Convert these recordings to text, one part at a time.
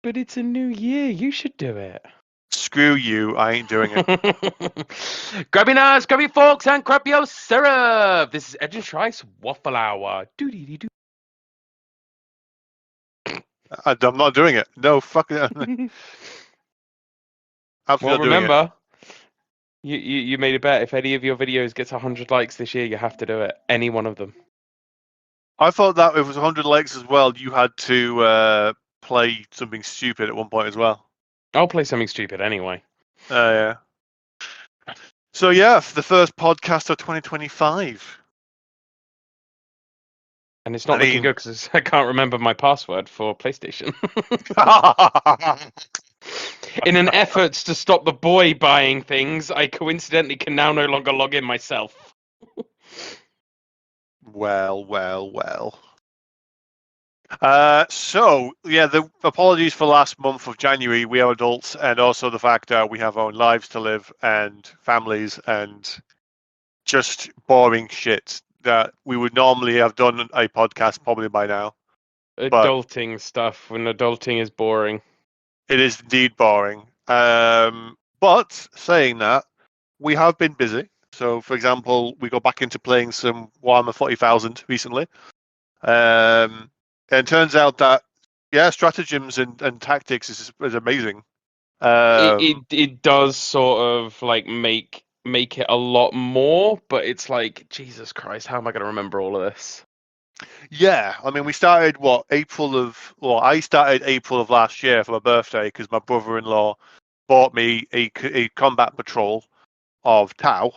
But it's a new year. You should do it. Screw you. I ain't doing it. Grab your knives, grab your forks, and grab your syrup. This is Edge and Schrei's Waffle Hour. Doo-dee-dee-doo. I'm not doing it. No, fuck it. Absolutely Well, not doing it. remember, you made a bet. If any of your videos gets 100 likes this year, you have to do it. Any one of them. I thought that if it was 100 likes as well, you had to play something stupid at one point as well. I'll play something stupid anyway. Yeah. So yeah, the first podcast of 2025. And it's not looking good because I can't remember my password for PlayStation. In an effort to stop the boy buying things, I coincidentally can now no longer log in myself. Well. So yeah, the apologies for last month of January. We are adults, and also the fact that we have our own lives to live and families and just boring shit that we would normally have done a podcast probably by now. Adulting stuff when adulting is boring. It is indeed boring. But saying that, we have been busy. So, for example, we got back into playing some Warhammer 40,000 recently. And it turns out that, yeah, stratagems and tactics is amazing. It does sort of like make it a lot more, but it's like, Jesus Christ, how am I going to remember all of this? Yeah, I mean, we started I started April of last year for my birthday because my brother-in-law bought me a combat patrol of Tau.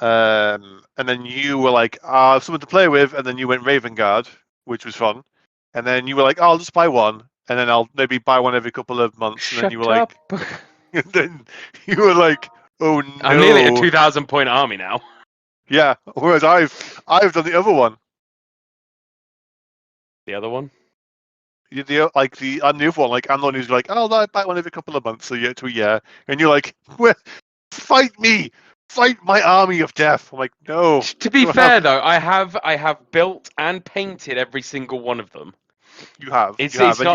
And then you were like, I have someone to play with, and then you went Raven Guard, which was fun. And then you were like, I'll just buy one, and then I'll maybe buy one every couple of months. And then you were up. like, and then you were like, oh no. I'm nearly a 2,000 point army now. Yeah, whereas I've done the other one. The other one? I'm the other one. Like, I'm the one who's like, I'll buy one every couple of months, to a year. And you're like, fight me! Fight my army of death! I'm like, no. To be fair, though, I have built and painted every single one of them. You have. It's not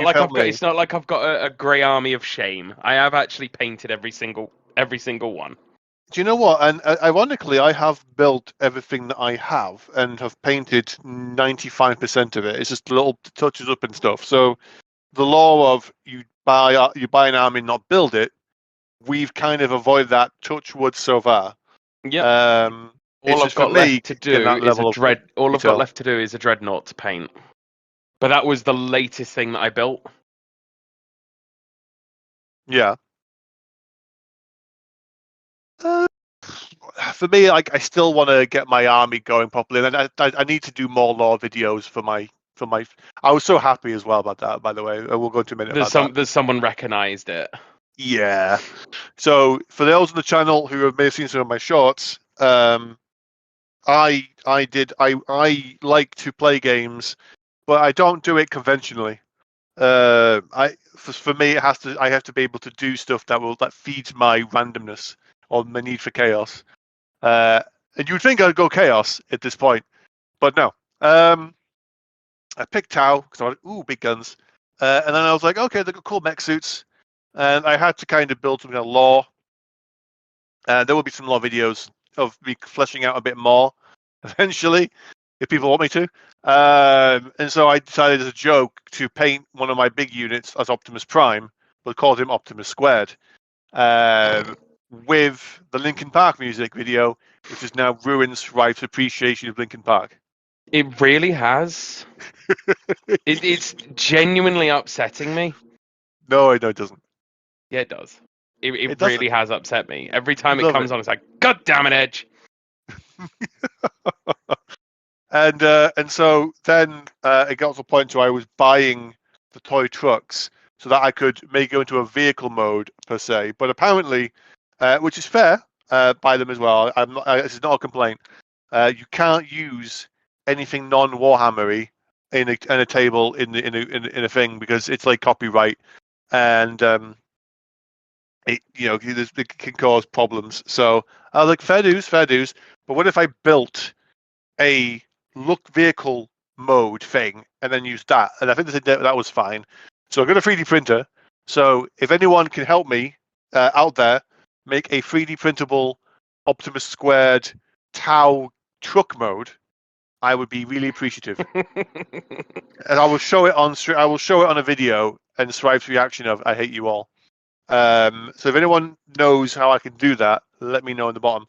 like I've got a grey army of shame. I have actually painted every single one. Do you know what? And ironically, I have built everything that I have and have painted 95% of it. It's just little touches up and stuff. So the law of you buy an army, not build it, we've kind of avoided that, touch wood so far. Yeah. All I've got left to do is a dreadnought to paint. But that was the latest thing that I built. Yeah. For me, like, I still want to get my army going properly, and I need to do more lore videos for my. I was so happy as well about that. By the way, we'll go into a minute. There's someone recognised it. Yeah. So for those on the channel who may have seen some of my shorts, I like to play games, but I don't do it conventionally. For me, I have to be able to do stuff that feeds my randomness or my need for chaos. And you'd think I'd go chaos at this point, but no. I picked Tau because I wanted, big guns. And then I was like, okay, they've got cool mech suits. And I had to kind of build something on lore. There will be some lore videos of me fleshing out a bit more eventually, if people want me to. And so I decided as a joke to paint one of my big units as Optimus Prime, but called him Optimus Squared. With the Linkin Park music video, which is now ruins Rife's appreciation of Linkin Park. It really has. It's genuinely upsetting me. No, it doesn't. Yeah, it does. It really has upset me. Every time it comes on, it's like, God damn it, Edge! And so then it got to the point where I was buying the toy trucks so that I could make it into a vehicle mode per se. But apparently, which is fair, buy them as well. This is not a complaint. You can't use anything non-Warhammery in a table in a thing because it's like copyright, and it can cause problems. So I was like, fair dues. But what if I built a look vehicle mode thing and then used that? And I think that was fine. So I got a 3D printer So if anyone can help me out there, make a 3D printable Optimus Squared Tau truck mode, I would be really appreciative. And I will show it on a video and Strive's reaction of "I hate you all." So if anyone knows how I can do that, let me know in the bottom.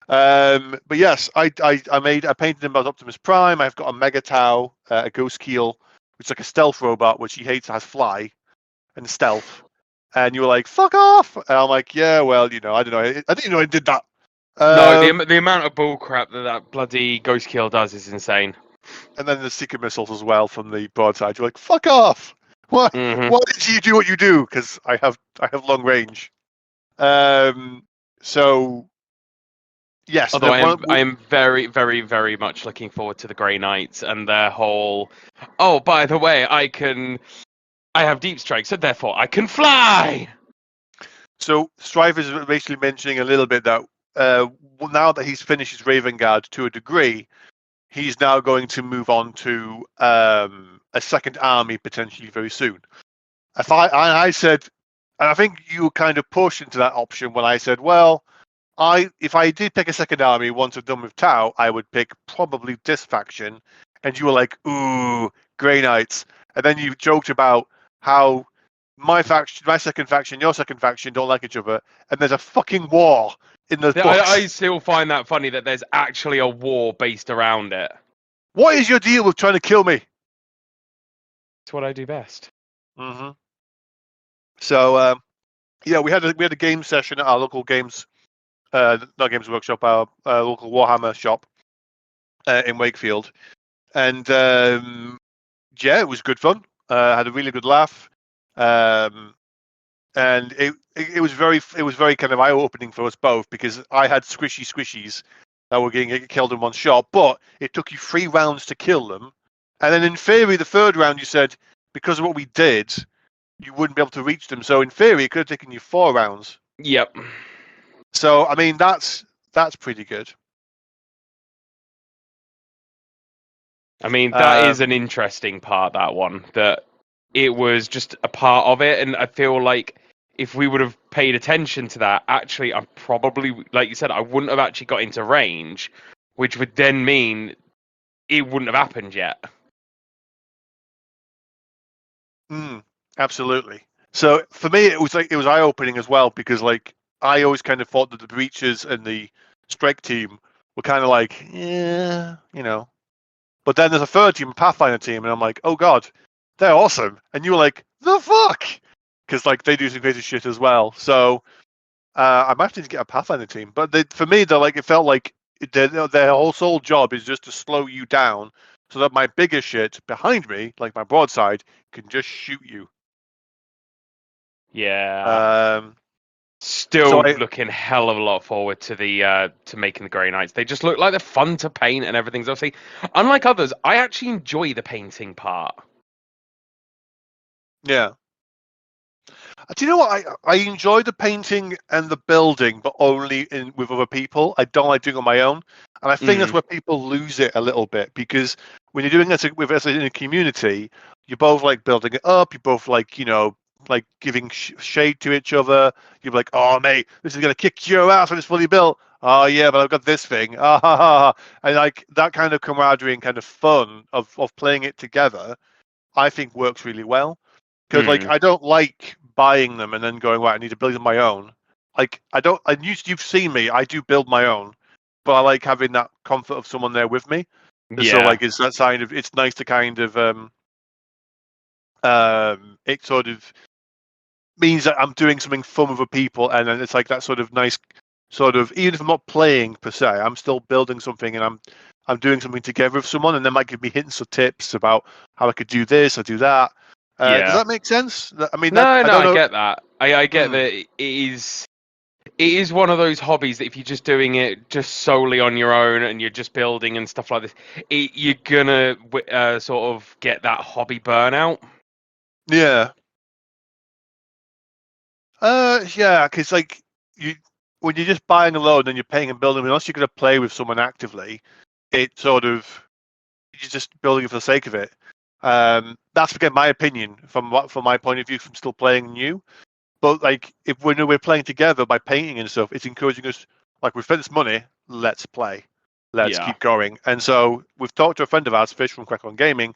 But yes, I painted him as Optimus Prime. I've got a Mega Tau, a Ghost Keel, which is like a stealth robot, which he hates, has fly and stealth. And you were like, "Fuck off!" And I'm like, "Yeah, well, I don't know. I didn't know I did that." No, the amount of bullcrap that bloody Ghost Kill does is insane. And then the Seeker missiles as well from the broadside. You're like, "Fuck off! Why? Mm-hmm. Why did you do what you do?" Because I have long range. So yes. Although I am very, very, very much looking forward to the Grey Knights and their whole. Oh, by the way, I have deep strike, so therefore I can fly. So Strive is basically mentioning a little bit that now that he's finished his Raven Guard to a degree, he's now going to move on to a second army potentially very soon. I said, and I think you were kind of pushed into that option when I said, well, if I did pick a second army once I'm done with Tau, I would pick probably this faction. And you were like, ooh, Grey Knights. And then you joked about how my second faction, your second faction don't like each other, and there's a fucking war in the books. I still find that funny that there's actually a war based around it. What is your deal with trying to kill me? It's what I do best. Mm-hmm. So yeah, we had a game session at our local games, not Games Workshop, our local Warhammer shop in Wakefield, and yeah, it was good fun. Had a really good laugh, and it was very kind of eye opening for us both because I had squishies that were getting killed in one shot, but it took you 3 rounds to kill them, and then in theory the third round you said because of what we did, you wouldn't be able to reach them. So in theory, it could have taken you 4 rounds. Yep. So I mean, that's pretty good. I mean, that is an interesting part. That one, that it was just a part of it, and I feel like if we would have paid attention to that, actually, I'm probably, like you said, I wouldn't have actually got into range, which would then mean it wouldn't have happened yet. Absolutely. So for me, it was eye opening as well because like I always kind of thought that the Breaches and the Strike team were kind of like, yeah, But then there's a third team, Pathfinder team, and I'm like, oh god, they're awesome. And you were like, the fuck, because like they do some crazy shit as well. So I might need to get a Pathfinder team. But for me, it felt like their whole sole job is just to slow you down so that my bigger shit behind me, like my broadside, can just shoot you. Yeah. Still looking hell of a lot forward to to making the Grey Knights. They just look like they're fun to paint and everything's obviously. Unlike others, I actually enjoy the painting part. Yeah. Do you know what? I enjoy the painting and the building, but only with other people. I don't like doing it on my own. And I think that's where people lose it a little bit because when you're doing it with us in a community, you're both like building it up. You're both like, like giving shade to each other. You're like, oh, mate, this is going to kick your ass when it's fully built. Oh, yeah, but I've got this thing. Ah, ha, ha. And like that kind of camaraderie and kind of fun of playing it together, I think works really well. Because like I don't like buying them and then going, right, I need to build them my own. Like I don't. And you've seen me. I do build my own, but I like having that comfort of someone there with me. Yeah. So like it's that kind of. It's nice to kind of. It sort of means that I'm doing something fun with other people, and then it's like that sort of nice, sort of even if I'm not playing per se, I'm still building something, and I'm doing something together with someone, and they might give me hints or tips about how I could do this or do that. Does that make sense? I mean, I get that. I get that it is one of those hobbies that if you're just doing it just solely on your own and you're just building and stuff like this, you're gonna sort of get that hobby burnout. Yeah. Yeah, because like when you're just buying alone and you're paying and building, unless you're gonna play with someone actively, it sort of you're just building it for the sake of it. That's again my opinion from my point of view from still playing new. But like if we're playing together by painting and stuff, it's encouraging us. Like we've spent this money, let's play, let's keep going. And so we've talked to a friend of ours, Fish from Crack On Gaming,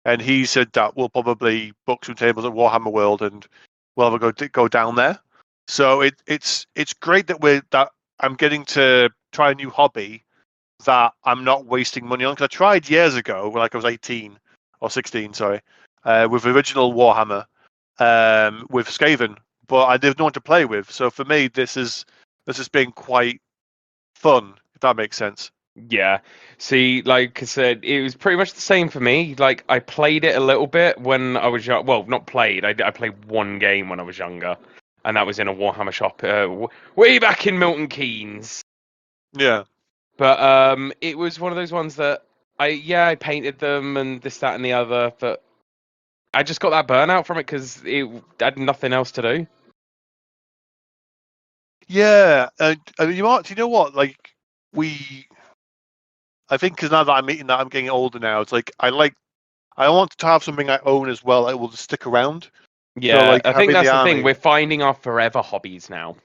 and he said that we'll probably book some tables at Warhammer World and we'll have a go down there. So it's great that I'm getting to try a new hobby that I'm not wasting money on. Because I tried years ago, when like I was 18 or 16, sorry, with original Warhammer, with Skaven, but I didn't know what to play with. So for me, this has been quite fun, if that makes sense. Yeah. See, like I said, it was pretty much the same for me. Like I played it a little bit when I was young. Well, not played. I played one game when I was younger, and that was in a Warhammer shop way back in Milton Keynes. Yeah. But it was one of those ones that I painted them and this, that, and the other, but I just got that burnout from it because it had nothing else to do. Yeah, and you know what? Like I think because now that I'm getting older now, it's like I want to have something I own as well that will just stick around. Yeah, so, like, I think that's the army. thing. We're finding our forever hobbies now.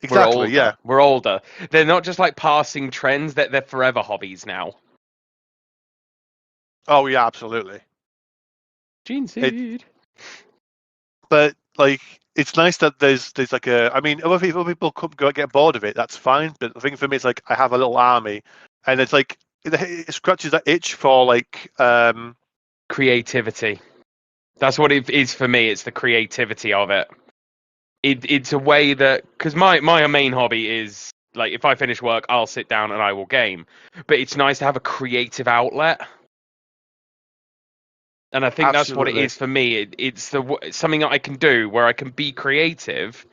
Exactly. We're older. Yeah. We're older. They're not just like passing trends. They're forever hobbies now. Oh yeah, absolutely. Gene seed. But like, it's nice that there's like a. I mean, other people could get bored of it. That's fine. But the thing for me is like I have a little army, and it's like it scratches that itch for like creativity. That's what it is for me. It's the creativity of it. It's a way that, because my main hobby is like if I finish work, I'll sit down and I will game. But it's nice to have a creative outlet. And I think that's what it is for me. It's something that I can do where I can be creative,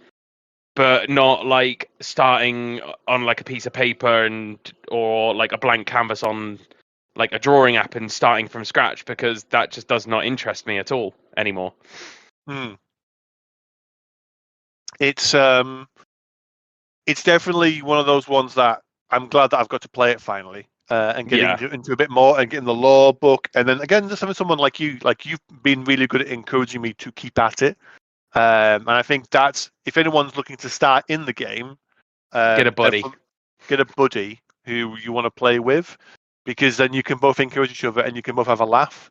but not like starting on like a piece of paper or like a blank canvas on like a drawing app and starting from scratch, because that just does not interest me at all anymore. It's definitely one of those ones that I'm glad that I've got to play it finally. And getting into a bit more and getting the lore book, and then again, just having someone like you've been really good at encouraging me to keep at it. And I think that's, if anyone's looking to start in the game, Get a buddy. Get a buddy who you want to play with, because then you can both encourage each other and you can both have a laugh.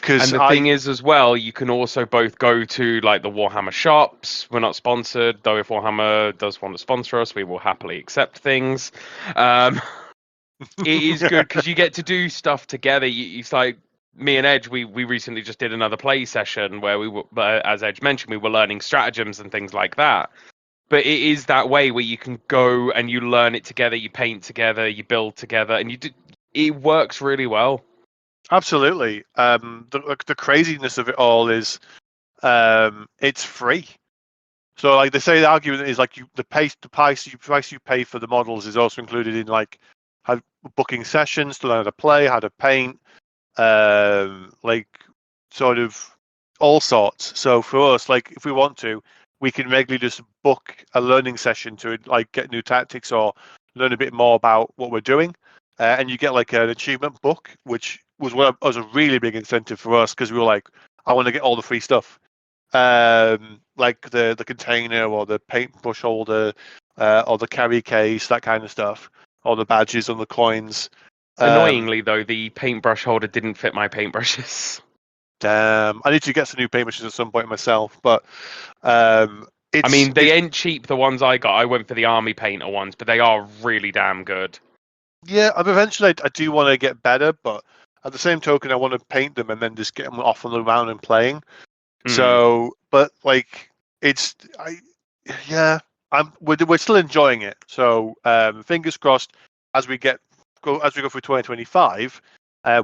And the thing is, as well, you can also both go to like the Warhammer shops. We're not sponsored, though. If Warhammer does want to sponsor us, we will happily accept things. It is good because you get to do stuff together. It's like me and Edge. We recently just did another play session where we were, as Edge mentioned, we were learning stratagems and things like that. But it is that way where you can go and you learn it together. You paint together, you build together, and it works really well. Absolutely. The craziness of it all is, it's free. So, like they say, the argument is like the price you pay for the models is also included in like booking sessions to learn how to play, how to paint, like sort of all sorts. So for us, like if we want to, we can regularly just book a learning session to like get new tactics or learn a bit more about what we're doing, and you get like an achievement book, which was a really big incentive for us, because we were like, I want to get all the free stuff. Like the container or the paintbrush holder, or the carry case, that kind of stuff, or the badges and the coins. Annoyingly, though, the paintbrush holder didn't fit my paintbrushes. Damn, I need to get some new paintbrushes at some point myself. But I mean, they ain't cheap. The ones I got, I went for the army painter ones, but they are really damn good. Yeah, eventually I do want to get better, but at the same token, I want to paint them and then just get them off on the round and playing. So, but like we're still enjoying it. So, fingers crossed as we go through 2025,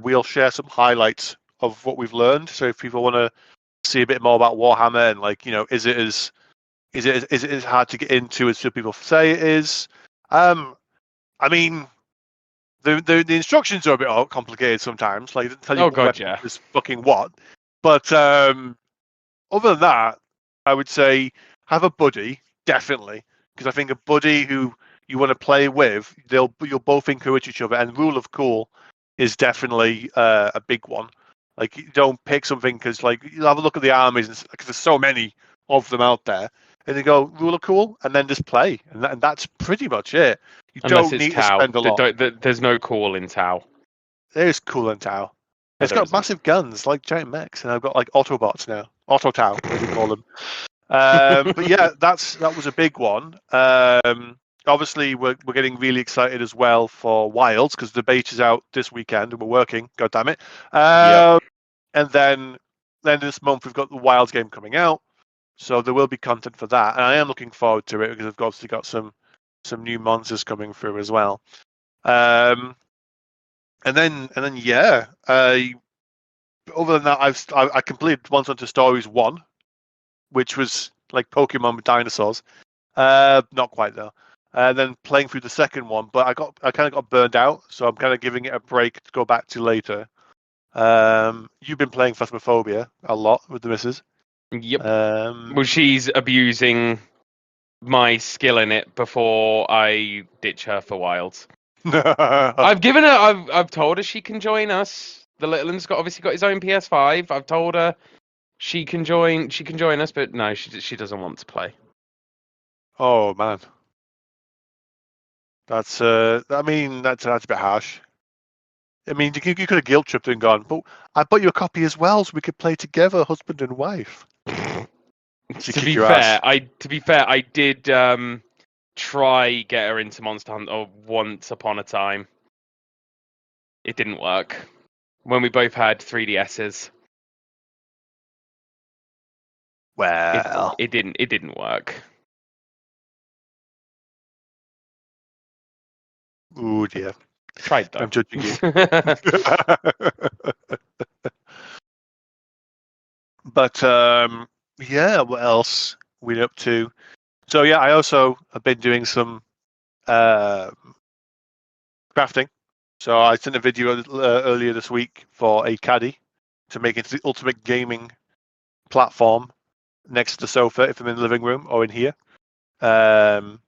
we'll share some highlights of what we've learned. So if people want to see a bit more about Warhammer and like, is it as hard to get into as some people say it is? I mean, the instructions are a bit complicated sometimes. Like, it doesn't tell you what is fucking what. But other than that, I would say have a buddy, definitely, because I think a buddy who you want to play with, you'll both encourage each other. And rule of cool is definitely a big one. Like, you don't pick something because, like, you'll have a look at the armies because there's so many of them out there, and you go ruler cool, and then just play, and that's pretty much it. You Unless don't it's need to Tau. spend a lot. There's no call in Tau. There's cool in Tau. No, It's there got isn't. massive guns like giant mechs, and I've got like Autobots now, Auto Tau as we call them. But yeah, that was a big one. Obviously, we're getting really excited as well for Wilds because the beta is out this weekend and we're working. God damn it! Yep. And then this month we've got the Wilds game coming out, so there will be content for that, and I am looking forward to it because I've obviously got some new monsters coming through as well. And then yeah. Other than that, I completed Monster Hunter Stories 1, which was like Pokemon with dinosaurs. Not quite though. And then playing through the second one, but I kind of got burned out, so I'm kind of giving it a break to go back to later. You've been playing Phasmophobia a lot with the missus. Yep. Well, she's abusing my skill in it before I ditch her for Wilds. I've given her. I've told her she can join us. The little one's obviously got his own PS5. I've told her she can join. She can join us, but no, she doesn't want to play. Oh man, that's I mean that's a bit harsh. I mean, you could have guilt tripped and gone, but I bought you a copy as well, so we could play together, husband and wife. To be fair, I did try get her into Monster Hunter once upon a time. It didn't work when we both had 3DSs. Well, it didn't work. Oh dear. Tried though. I'm judging you. But yeah, what else we up to? So yeah, I also have been doing some crafting. So I sent a video earlier this week for a caddy to make it the ultimate gaming platform next to the sofa if I'm in the living room or in here. And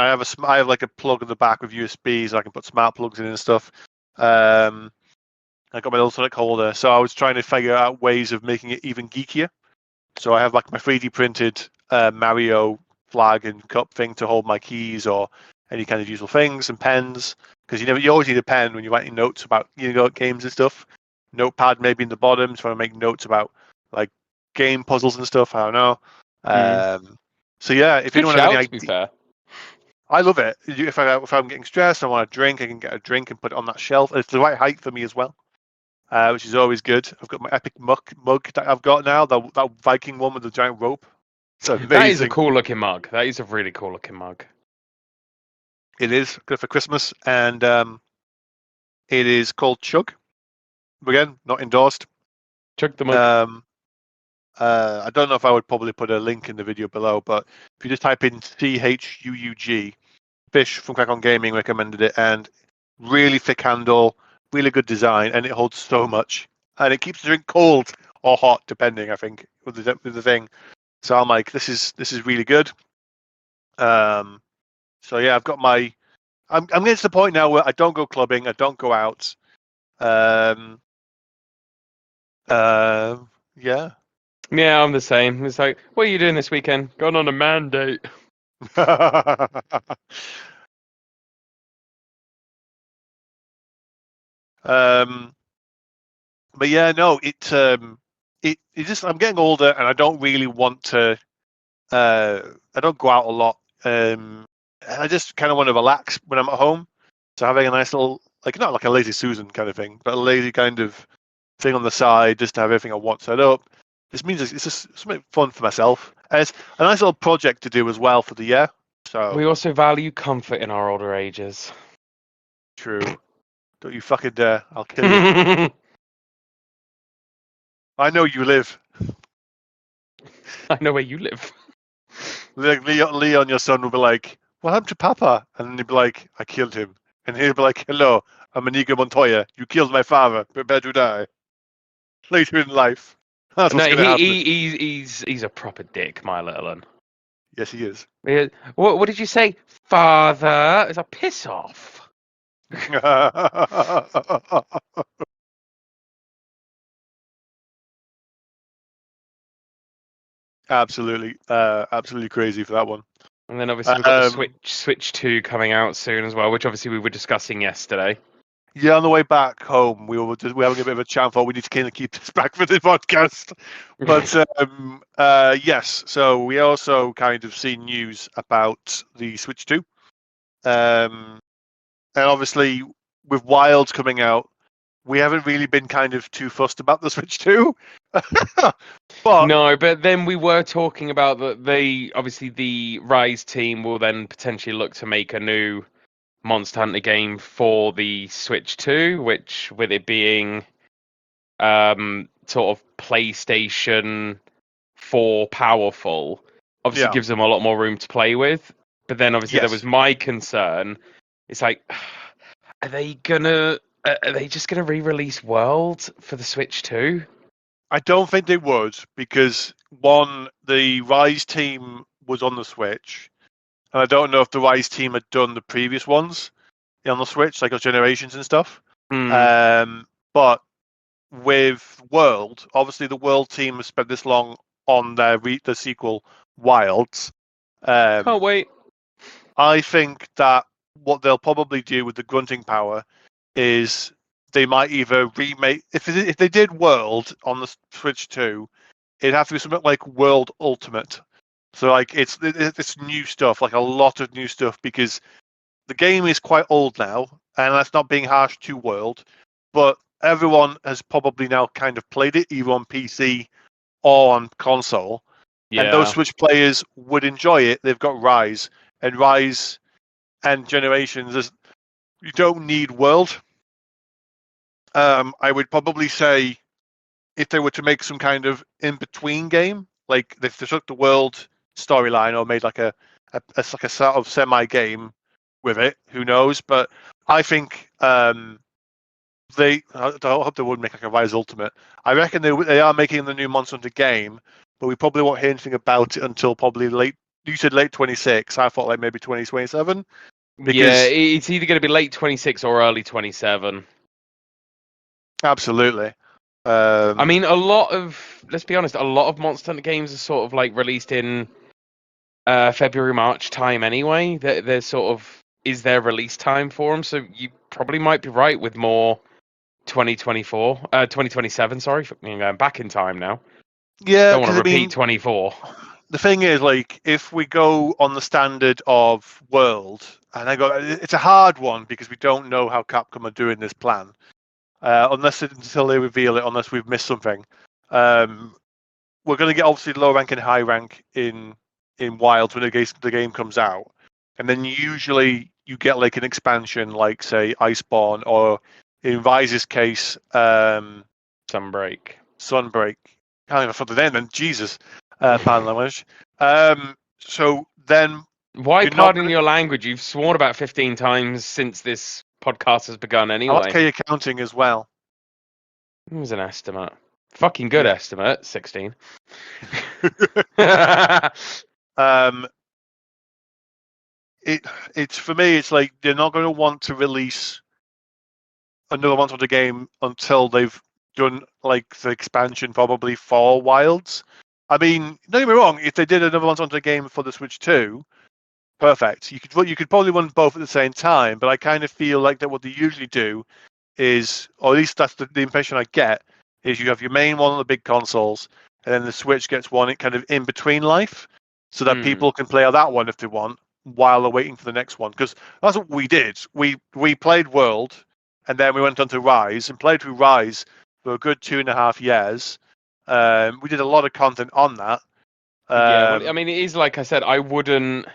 I have like a plug in the back with USBs. I can put smart plugs in and stuff. I got my little Sonic holder, so I was trying to figure out ways of making it even geekier. So I have like my 3D printed Mario flag and cup thing to hold my keys or any kind of useful things and pens, because you always need a pen when you're writing notes about games and stuff. Notepad maybe in the bottom, trying to make notes about like game puzzles and stuff. I don't know. So yeah, if Good anyone shout, has any to be fair. I love it. If I'm getting stressed, I want a drink, I can get a drink and put it on that shelf. It's the right height for me as well, which is always good. I've got my epic mug that I've got now, that Viking one with the giant rope. It's amazing. That is a cool looking mug. That is a really cool looking mug. It is good for Christmas, and it is called Chug. Again, not endorsed. Chug the mug. I don't know if I would probably put a link in the video below, but if you just type in CHUUG, Fish from Crack On Gaming recommended it, and really thick handle, really good design, and it holds so much, and it keeps the drink cold or hot depending, I think, with the thing. So I'm like, this is really good. So yeah, I've got my. I'm getting to the point now where I don't go clubbing, I don't go out. Yeah. Yeah, I'm the same. It's like, what are you doing this weekend? Going on a man date. But yeah, no, it just I'm getting older and I don't really want to. I don't go out a lot. I just kind of want to relax when I'm at home. So having a nice little, like, not like a lazy Susan kind of thing, but a lazy kind of thing on the side, just to have everything I want set up. This means it's just something fun for myself. And it's a nice little project to do as well for the year. So We also value comfort in our older ages. true. Don't you fucking dare! I'll kill you. I know you live. I know where you live. Like Leon, your son, will be like, "What happened to Papa?" And then he'd be like, "I killed him." And he'd be like, "Hello, I'm Inigo Montoya. You killed my father. Prepare to die." Later in life, that's what's No, going to happen. he's a proper dick, my little one. Yes, he is. What did you say, father? It's a piss off. Absolutely, absolutely crazy for that one. And then obviously we've got the Switch 2 coming out soon as well, which obviously we were discussing yesterday. Yeah, on the way back home, we were having a bit of a chat. Thought we need to kind of keep this back for the podcast. But yes, so we also kind of seen news about the Switch 2. And obviously, with Wilds coming out, we haven't really been kind of too fussed about the Switch 2. But no, but then we were talking about that obviously the Rise team will then potentially look to make a new Monster Hunter game for the Switch 2, which with it being sort of PlayStation 4 powerful, obviously gives them a lot more room to play with. But then obviously there was my concern. It's like, are they just gonna re-release World for the Switch 2? I don't think they would, because one, the Rise team was on the Switch, and I don't know if the Rise team had done the previous ones on the Switch, like Generations and stuff. But with World, obviously the World team has spent this long on the sequel Wilds. Can't wait. I think that what they'll probably do with the grunting power is they might either remake, if they did World on the Switch 2, it'd have to be something like World Ultimate. So like it's new stuff, like a lot of new stuff, because the game is quite old now, and that's not being harsh to World, but everyone has probably now kind of played it either on PC or on console. Yeah. And those Switch players would enjoy it. They've got Rise and Generations. You don't need World. I would probably say if they were to make some kind of in-between game, like if they took the World storyline or made like a sort of semi-game with it, who knows? But I think I hope they would make like a Rise Ultimate. I reckon they are making the new Monster Hunter game, but we probably won't hear anything about it until probably late. You said late 26. I thought like maybe 2027. Yeah, it's either going to be late 26 or early 27. Absolutely. I mean, let's be honest, a lot of Monster Hunter games are sort of like released in February, March time anyway. They're sort of is their release time for them, so you probably might be right with more 2027, sorry, going back in time now. Yeah, don't want to repeat 24. The thing is, like, if we go on the standard of World, and it's a hard one because we don't know how Capcom are doing this plan, until they reveal it, unless we've missed something. We're going to get obviously low rank and high rank in Wilds when the game comes out, and then usually you get like an expansion, like say Iceborne, or in Rise's case, Sunbreak. Can't even find the name then. Jesus, pardon language. So then, why pardon your language? You've sworn about 15 times since this podcast has begun. Anyway, I like how you're counting as well. It was an estimate. Fucking good estimate. 16. It's for me. It's like they're not going to want to release another Monster Hunter game until they've done like the expansion, probably for Wilds. I mean, don't get me wrong. If they did another Monster Hunter game for the Switch 2, perfect. You could probably run both at the same time. But I kind of feel like that what they usually do is, or at least that's the impression I get, is you have your main one on the big consoles, and then the Switch gets one kind of in between life, so that people can play on that one if they want, while they're waiting for the next one. Because that's what we did. We played World, and then we went on to Rise, and played through Rise for a good 2.5 years. We did a lot of content on that. I mean, it is like I said, I wouldn't.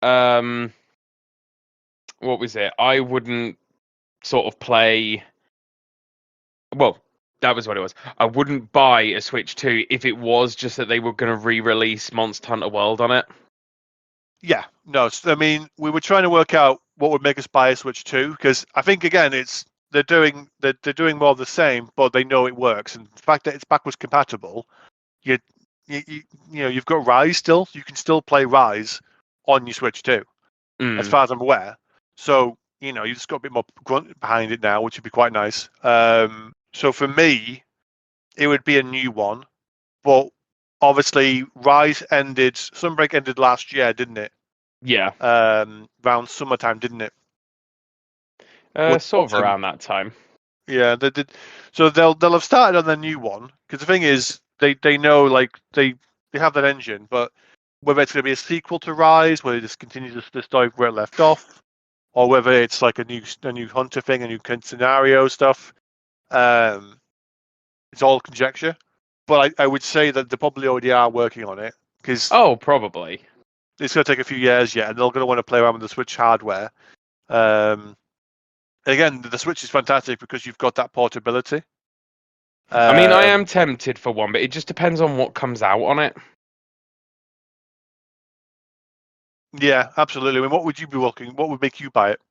What was it? I wouldn't sort of play. Well, that was what it was. I wouldn't buy a Switch 2 if it was just that they were going to re-release Monster Hunter World on it. Yeah, no. I mean, we were trying to work out what would make us buy a Switch 2, because I think again, they're doing more of the same, but they know it works. And the fact that it's backwards compatible, you've got Rise still. You can still play Rise on your Switch 2, as far as I'm aware. So you just got a bit more grunt behind it now, which would be quite nice. So for me, it would be a new one, but obviously, Sunbreak ended last year, didn't it? Yeah. Around summertime, didn't it? Sort of around that time. Yeah, they did. So they'll have started on their new one, because the thing is, they know, like, they have that engine, but whether it's going to be a sequel to Rise, where it just continues the story where it left off, or whether it's like a new hunter thing, a new scenario stuff, it's all conjecture. But I would say that they probably already are working on it, because Probably. it's going to take a few years yet, and they're going to want to play around with the Switch hardware. Again, the Switch is fantastic because you've got that portability. I mean, I am tempted for one, but it just depends on what comes out on it. Yeah, absolutely. I mean, what would you be looking? What would make you buy it?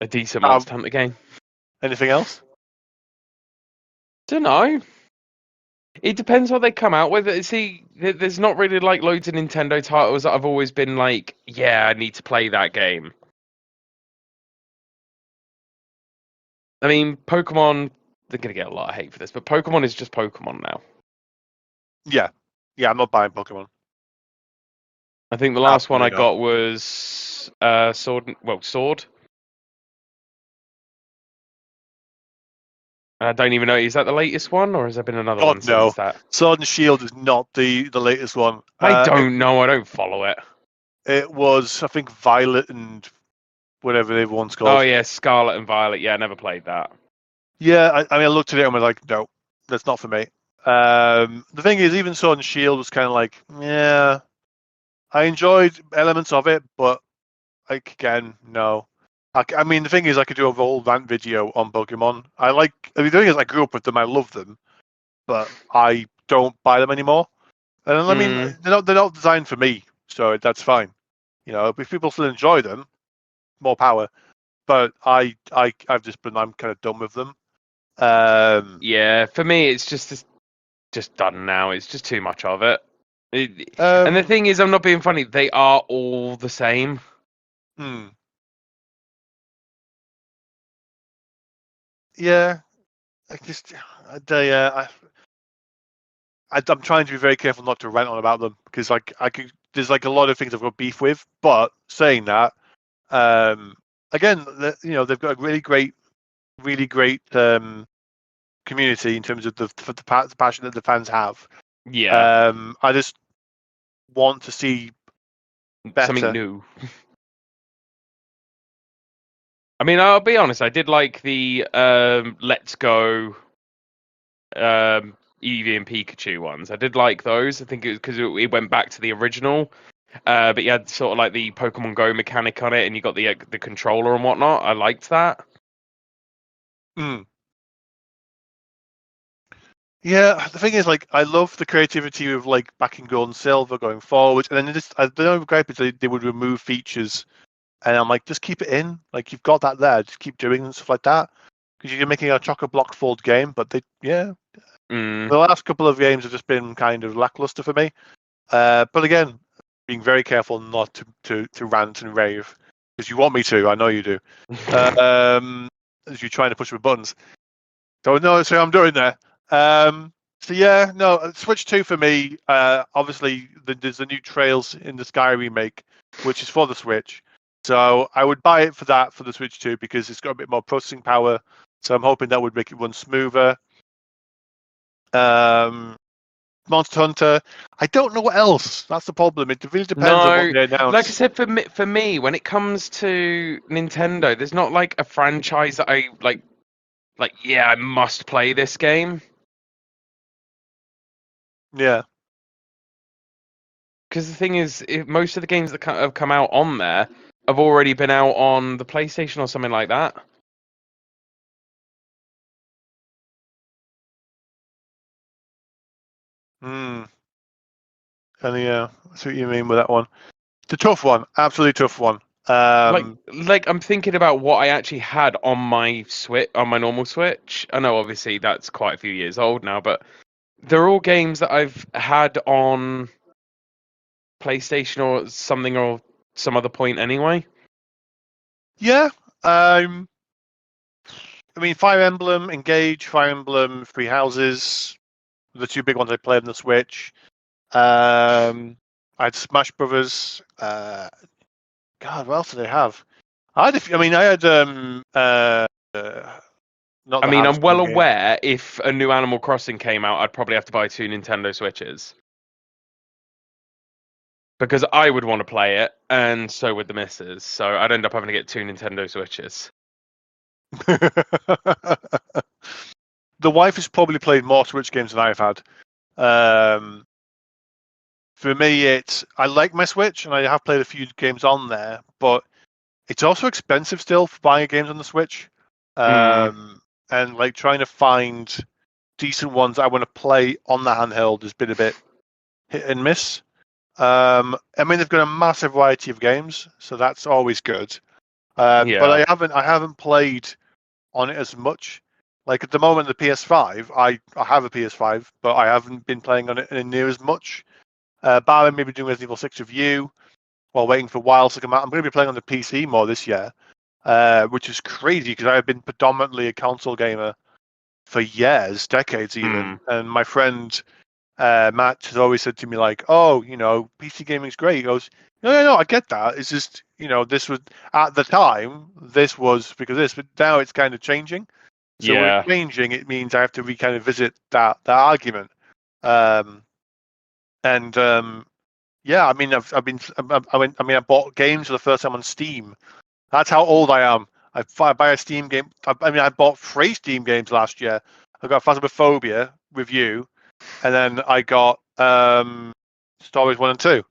A decent Monster Hunter game. Anything else? Don't know. It depends what they come out with. See, there's not really like loads of Nintendo titles that I've always been like, yeah, I need to play that game. I mean, Pokemon, they're going to get a lot of hate for this, but Pokemon is just Pokemon now. Yeah. I'm not buying Pokemon. I think the last one I got was Sword. Well, Sword. I don't even know. Is that the latest one, or has there been another one since that? Sword and Shield is not the latest one. I don't know. I don't follow it. It was, I think, Violet and whatever the one's called. Oh yeah, Scarlet and Violet. Yeah, I never played that. Yeah, I mean, I looked at it and was like, no, that's not for me. The thing is, even Sword and Shield was kind of like, yeah, I enjoyed elements of it, but like, again, no. I mean, the thing is, I could do a whole rant video on Pokemon. The thing is, I grew up with them, I love them, but I don't buy them anymore. And I mean, they're not designed for me, so that's fine. You know, if people still enjoy them, more power. But I'm kind of done with them. Yeah, for me, it's just done now. It's just too much of it. And the thing is, I'm not being funny. They are all the same. Yeah, I'm trying to be very careful not to rant on about them because there's like a lot of things I've got beef with. But saying that, again, they've got a really great community in terms of the passion that the fans have. Yeah. I just want to see better. Something new. I mean, I'll be honest. I did like the Let's Go Eevee and Pikachu ones. I did like those. I think it was because it went back to the original. But you had sort of like the Pokemon Go mechanic on it, and you got the controller and whatnot. I liked that. Yeah, the thing is, like, I love the creativity of like backing Gold and Silver going forward, and then the only gripe is they would remove features, and I'm like, just keep it in. Like, you've got that there, just keep doing and stuff like that, because you're making a chock-a-block fold game. But the last couple of games have just been kind of lackluster for me. But again, being very careful not to rant and rave, because you want me to. I know you do. As you're trying to push my buttons. Don't know what I'm doing there. So yeah, no, Switch 2 for me. Obviously, there's the new Trails in the Sky remake, which is for the Switch. So I would buy it for the Switch 2 because it's got a bit more processing power. So I'm hoping that would make it run smoother. Monster Hunter. I don't know what else. That's the problem. It really depends on what they announce. Like I said, for me, when it comes to Nintendo, there's not like a franchise that I like. Like, yeah, I must play this game. Yeah. Because the thing is, most of the games that have come out on there have already been out on the PlayStation or something like that. And yeah, that's what you mean with that one. It's a tough one. Absolutely tough one. Like I'm thinking about what I actually had on my Switch, on my normal Switch. I know obviously that's quite a few years old now, but they're all games that I've had on PlayStation or something or some other point anyway. Yeah. I mean, Fire Emblem, Engage, Fire Emblem, Three Houses, the two big ones I played on the Switch. I had Smash Brothers. God, what else did I have? I had. I had not I the mean, I'm well hamster game. aware if a new Animal Crossing came out, I'd probably have to buy 2 Nintendo Switches. Because I would want to play it, and so would the missus. So I'd end up having to get 2 Nintendo Switches. The wife has probably played more Switch games than I've had. For me, I like my Switch, and I have played a few games on there, but it's also expensive still for buying games on the Switch. And like trying to find decent ones I want to play on the handheld has been a bit hit and miss. I mean, they've got a massive variety of games, so that's always good. But Yeah. I haven't played on it as much. Like at the moment, the PS5, I have a PS5, but I haven't been playing on it near as much. Barring maybe doing Resident Evil 6 review while waiting for Wilds to come out. I'm going to be playing on the PC more this year, which is crazy because I've been predominantly a console gamer for years, decades even. And my friend Matt has always said to me like, "Oh, PC gaming's great." He goes, "No, I get that. It's just, this was at the time. This was because of this, but now it's kind of changing. So when Yeah. it's changing, it means I have to kind of visit that argument." Yeah, I mean, I bought games for the first time on Steam. That's how old I am. I buy a Steam game. I bought 3 Steam games last year. I got Phasmophobia review, and then I got Star Wars 1 and 2.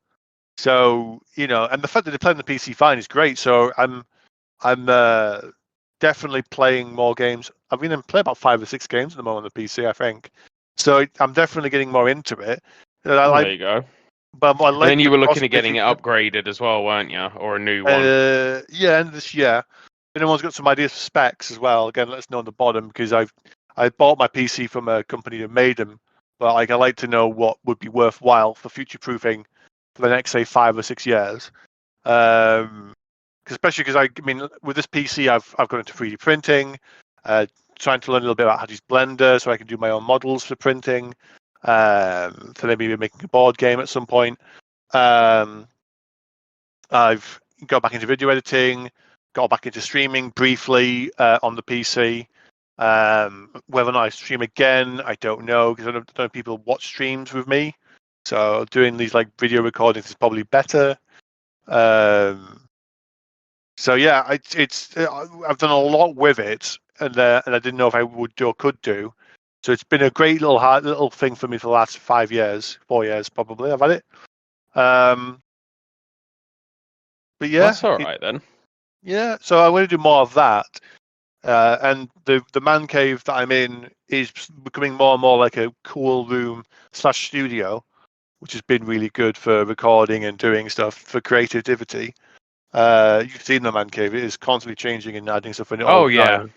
So, and the fact that they play on the PC fine is great. So I'm definitely playing more games. I've been playing about 5 or 6 games at the moment on the PC, I think. So I'm definitely getting more into it. There you go. But I And like then you the were looking at getting possibility. it upgraded as well, weren't you? Or a new one? Yeah, end of this year. If anyone's got some ideas for specs as well, again, let us know on the bottom because I bought my PC from a company that made them, but I like to know what would be worthwhile for future proofing for the next say 5 or 6 years. Especially because I mean with this PC I've gone into 3D printing, trying to learn a little bit about how to use Blender so I can do my own models for printing, for maybe making a board game at some point. I've got back into video editing, got back into streaming briefly on the PC. Whether or not I stream again, I don't know because I don't know if people watch streams with me. So doing these like video recordings is probably better. So yeah, I've done a lot with it, and I didn't know if I would do or could do. So it's been a great little thing for me for the last 5 years, 4 years probably. I've had it. But yeah, That's all right then. yeah. So I'm going to do more of that. And the man cave that I'm in is becoming more and more like a cool room / studio, which has been really good for recording and doing stuff for creativity. You've seen the man cave; it is constantly changing and adding stuff in it all Oh the yeah. time.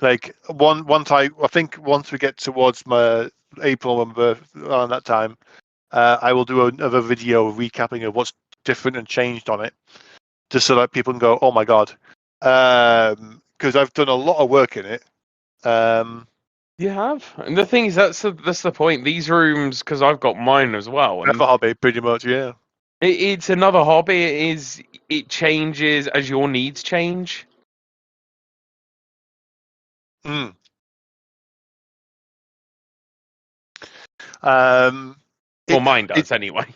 Like I think once we get towards my April around that time, I will do another video recapping of what's different and changed on it, just so that people can go, "Oh my god," because I've done a lot of work in it. You have, and the thing is, that's the point. These rooms, because I've got mine as well, I have and a hobby, pretty much, yeah. it's another hobby. It changes as your needs change. Mm. Um, Well, it, mine it, does anyway.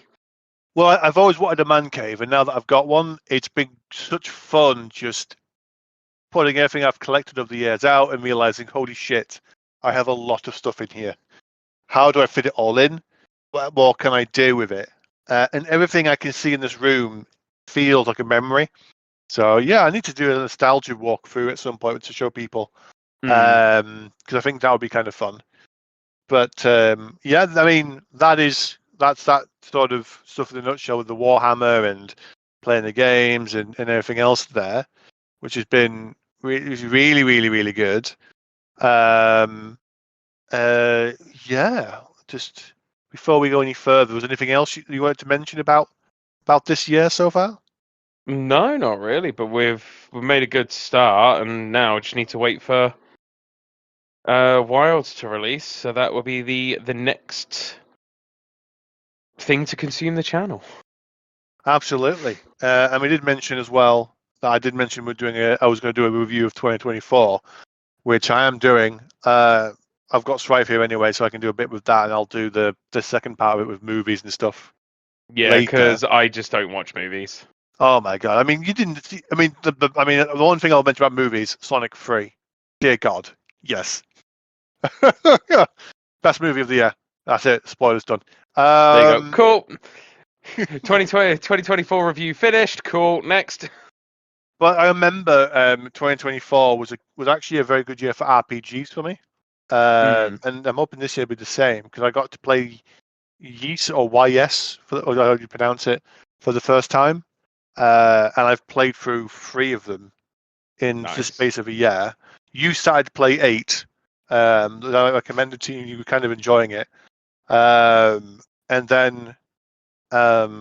well, I've always wanted a man cave, and now that I've got one, it's been such fun just putting everything I've collected over the years out and realizing, holy shit, I have a lot of stuff in here. How do I fit it all in? What more can I do with it? And everything I can see in this room feels like a memory. So yeah, I need to do a nostalgia walkthrough at some point to show people, because I think that would be kind of fun. But yeah, I mean that's that sort of stuff in a nutshell with the Warhammer and playing the games and everything else there, which has been really, really, really good. Um, yeah, just before we go any further, was there anything else you wanted to mention about this year so far? No, not really. But we've made a good start, and now just need to wait for Wilds to release. So that will be the next thing to consume the channel. Absolutely. And we did mention as well that I did mention I was going to do a review of 2024, which I am doing. I've got Strife here anyway, so I can do a bit with that, and I'll do the second part of it with movies and stuff. Yeah, because I just don't watch movies. Oh my god! I mean, you didn't. I mean, the one thing I'll mention about movies: Sonic 3. Dear God, yes. Best movie of the year. That's it. Spoilers done. There you go. Cool. 2024 review finished. Cool. Next. But I remember 2024 was actually a very good year for RPGs for me. And I'm hoping this year will be the same because I got to play Ys or YS, or how you pronounce it, for the first time. And I've played through 3 of them in the space of a year. You started to play 8. That I recommended to you. You were kind of enjoying it. And then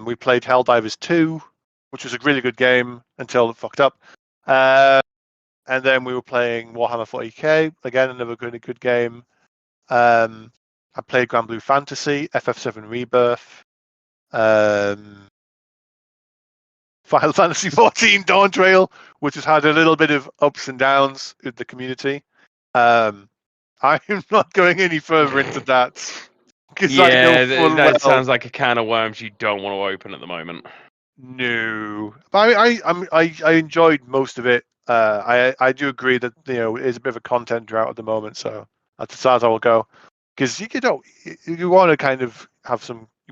we played Helldivers 2, which was a really good game until it fucked up. And then we were playing Warhammer 40k, again, another really good game. I played Grand Blue Fantasy, FF7 Rebirth, Final Fantasy 14 Dawn Trail, which has had a little bit of ups and downs with the community. I'm not going any further into that. Yeah, that sounds like a can of worms you don't want to open at the moment. No, but I enjoyed most of it. I do agree that it's a bit of a content drought at the moment, so that's as far as I will go. Because you want to kind of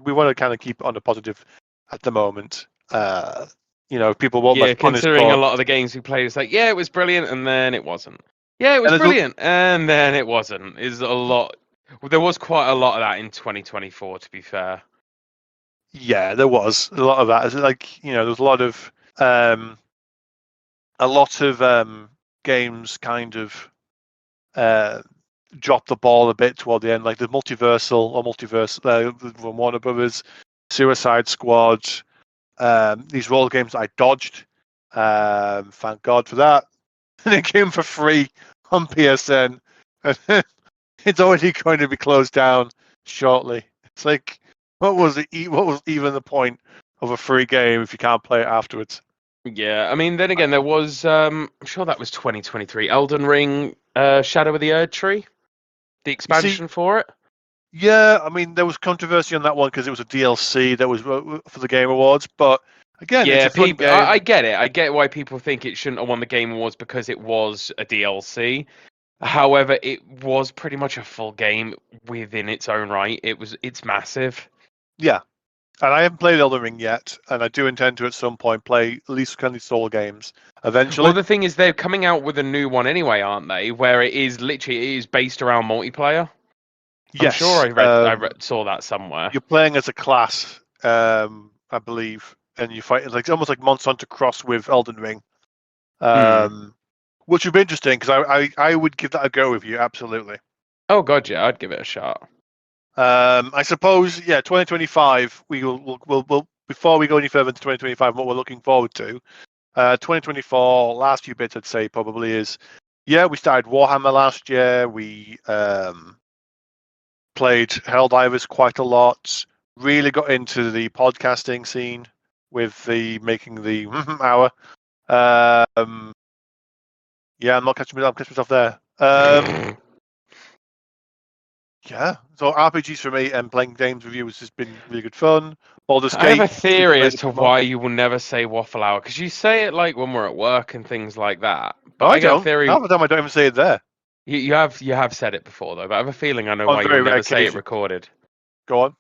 we want to kind of keep it on a positive at the moment. People want my considering a lot of the games we played, it's like, yeah, it was brilliant, and then it wasn't. Yeah, it was brilliant, and then it wasn't. Is a lot. There was quite a lot of that in 2024, to be fair. Yeah, there was a lot of that. There was a lot of games kind of dropped the ball a bit toward the end, like the multiverse from Warner Brothers, Suicide Squad, these role games I dodged. Thank God for that. And it came for free on PSN. It's already going to be closed down shortly. It's like, what was even the point of a free game if you can't play it afterwards? Yeah, I mean, then again, there was, I'm sure that was 2023, Elden Ring, Shadow of the Erdtree, the expansion for it. Yeah, I mean, there was controversy on that one because it was a DLC that was for the Game Awards, but again, it's a fun game. I get it. I get why people think it shouldn't have won the Game Awards because it was a DLC. However, it was pretty much a full game within its own right. It's massive. Yeah, and I haven't played Elden Ring yet, and I do intend to at some point play at least kind of Soul games eventually. Well, the thing is, they're coming out with a new one anyway, aren't they? Where it is based around multiplayer. Yes, I'm sure I saw that somewhere. You're playing as a class, I believe, and you fight like almost like Monster Hunter Cross with Elden Ring, which would be interesting because I would give that a go with you, absolutely. Oh god, yeah, I'd give it a shot. I suppose, yeah, 2025. We'll before we go any further into 2025, what we're looking forward to. 2024, last few bits I'd say probably is, we started Warhammer last year. We played Helldivers quite a lot. Really got into the podcasting scene with making the hour. I'm not catching myself there. So RPGs for me and playing games with you has just been really good fun. I have a theory as to why you will never say Waffle Hour, because you say it like when we're at work and things like that. But I got a theory. Half the time I don't even say it there. You have said it before though, but I have a feeling I know why you will never say it recorded. Go on.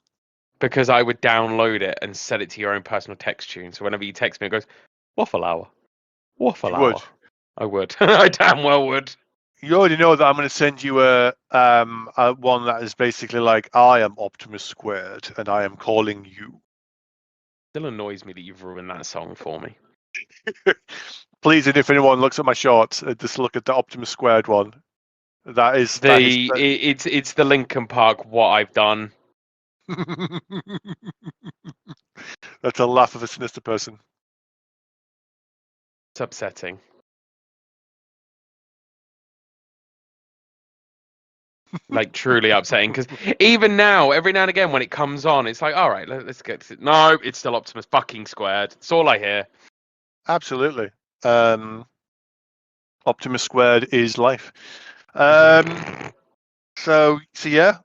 Because I would download it and set it to your own personal text tune. So whenever you text me, it goes, Waffle Hour. Waffle Hour. I would. I damn well would. You already know that I'm going to send you a one that is basically like, I am Optimus Squared and I am calling you. Still annoys me that you've ruined that song for me. Please, and if anyone looks at my shorts, just look at the Optimus Squared one. It's the Linkin Park What I've Done. That's a laugh of a sinister person. It's upsetting. Like truly upsetting, because even now, every now and again when it comes on, it's like, all right, let's get to it. No, it's still Optimus fucking squared. That's all I hear. Absolutely. Optimus squared is life. So yeah,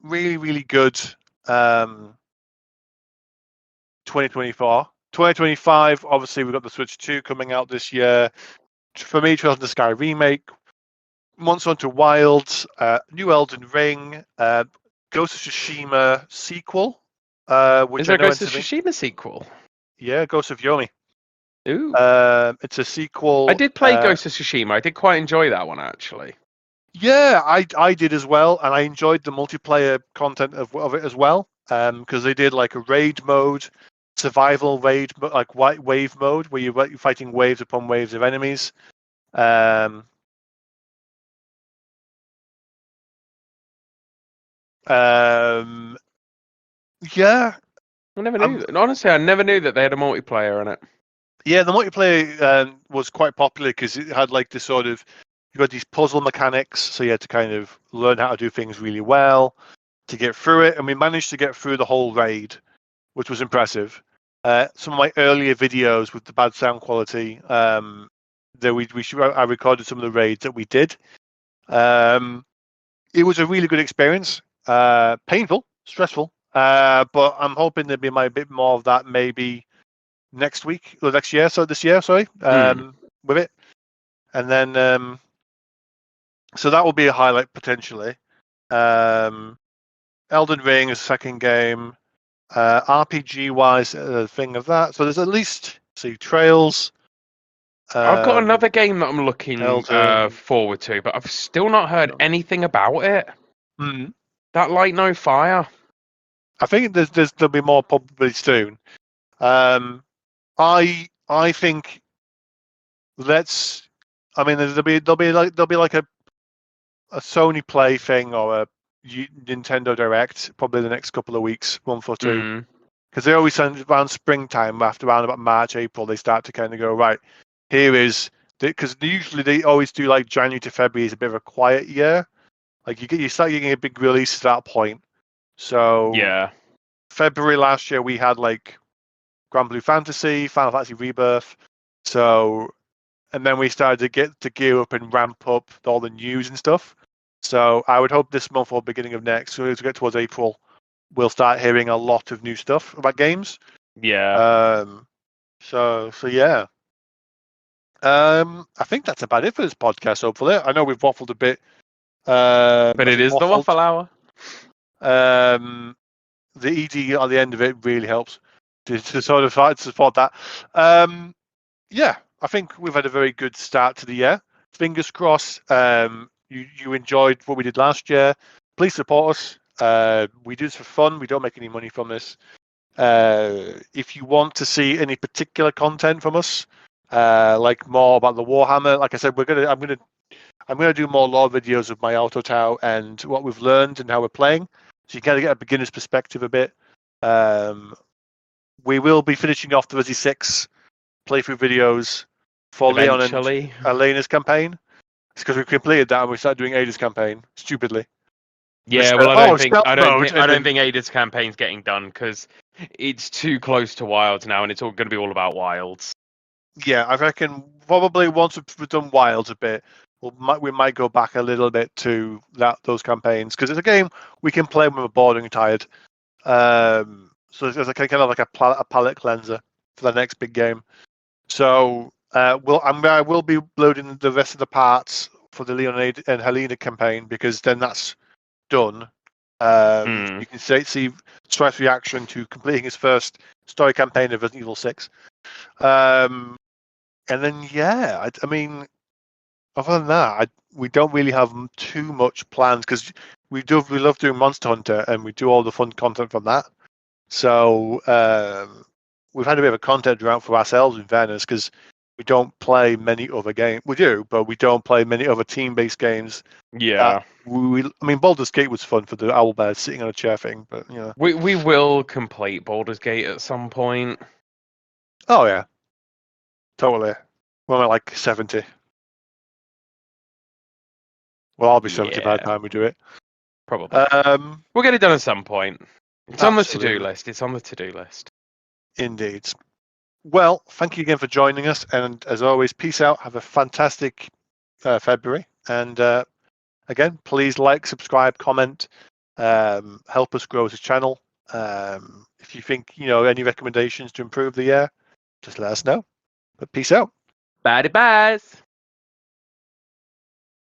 really, really good. 2024. 2025, obviously, we've got the Switch 2 coming out this year. For me, Trails in the Sky remake, Monster Hunter Wilds, New Elden Ring, Ghost of Tsushima sequel, which Is I there a know Ghost of entered me. Tsushima sequel? Yeah, Ghost of Yomi. Ooh. It's a sequel. I did play Ghost of Tsushima. I did quite enjoy that one, actually. Yeah, I did as well, and I enjoyed the multiplayer content of it as well. Because they did like a raid mode, survival raid, like white wave mode, where you're fighting waves upon waves of enemies. Um, yeah, I never knew. Honestly, I never knew that they had a multiplayer in it. yeah. The multiplayer was quite popular because it had like this sort of you got these puzzle mechanics, so you had to kind of learn how to do things really well to get through it, and we managed to get through the whole raid, which was impressive. Some of my earlier videos with the bad sound quality, I recorded some of the raids that we did. It was a really good experience. Painful, stressful, but I'm hoping there'll be a bit more of that maybe next week or next year. So this year, sorry, with it, and then so that will be a highlight potentially. Elden Ring is a second game. RPG wise, a thing of that. So there's at least Trails. I've got another game that I'm looking Elden. forward to, but I've still not heard anything about it. Mm. That Light No Fire. I think there'll be more probably soon. I think let's. I mean, there'll be like a Sony Play thing or a Nintendo Direct probably the next couple of weeks, month or two, because they always send around springtime after around about March, April. They start to kind of go right. Here is because usually they always do like January to February is a bit of a quiet year. Like you start getting a big release at that point. So Yeah. February last year we had like Grand Blue Fantasy, Final Fantasy Rebirth. So and then we started to get to gear up and ramp up all the news and stuff. So I would hope this month or beginning of next, so as we get towards April, we'll start hearing a lot of new stuff about games. Yeah. So yeah. I think that's about it for this podcast. Hopefully, I know we've waffled a bit. But it is the Waffle Hour. The ED at the end of it really helps to sort of support that. Yeah, I think we've had a very good start to the year. Fingers crossed. You enjoyed what we did last year. Please support us. We do this for fun. We don't make any money from this. If you want to see any particular content from us, like more about the Warhammer, like I said, I'm gonna do more lore videos of my Auto Tau and what we've learned and how we're playing, so you kind of get a beginner's perspective a bit. We will be finishing off the Resi 6 playthrough videos for Eventually. Leon and Elena's campaign. It's because we completed that and we started doing Ada's campaign stupidly. Yeah, well, I don't Then think Ada's campaign's getting done because it's too close to Wilds now, and it's all going to be all about Wilds. yeah, I reckon probably once we've done Wilds a bit, we might go back a little bit to those campaigns because it's a game we can play when we're bored and tired. So it's a kind of like a palette cleanser for the next big game. So I will be loading the rest of the parts for the Leon and Helena campaign because then that's done. You can see Strife's reaction to completing his first story campaign of Resident Evil 6. And then yeah, I mean, other than that, we don't really have too much plans because we love doing Monster Hunter and we do all the fun content from that. So we've had a bit of a content drought for ourselves in fairness because we don't play many other games. We do, but we don't play many other team-based games. Yeah. I mean, Baldur's Gate was fun for the owlbear sitting on a chair thing, but you know. We will complete Baldur's Gate at some point. Oh yeah, totally. When we're like 70. Well, I'll be 70 by the time we do it. Probably. We'll get it done at some point. It's on the to-do list. It's on the to-do list. Indeed. Well, thank you again for joining us. And as always, peace out. Have a fantastic February. And again, please like, subscribe, comment. Help us grow as a channel. If you think, any recommendations to improve the year, just let us know. But peace out. Bye-bye.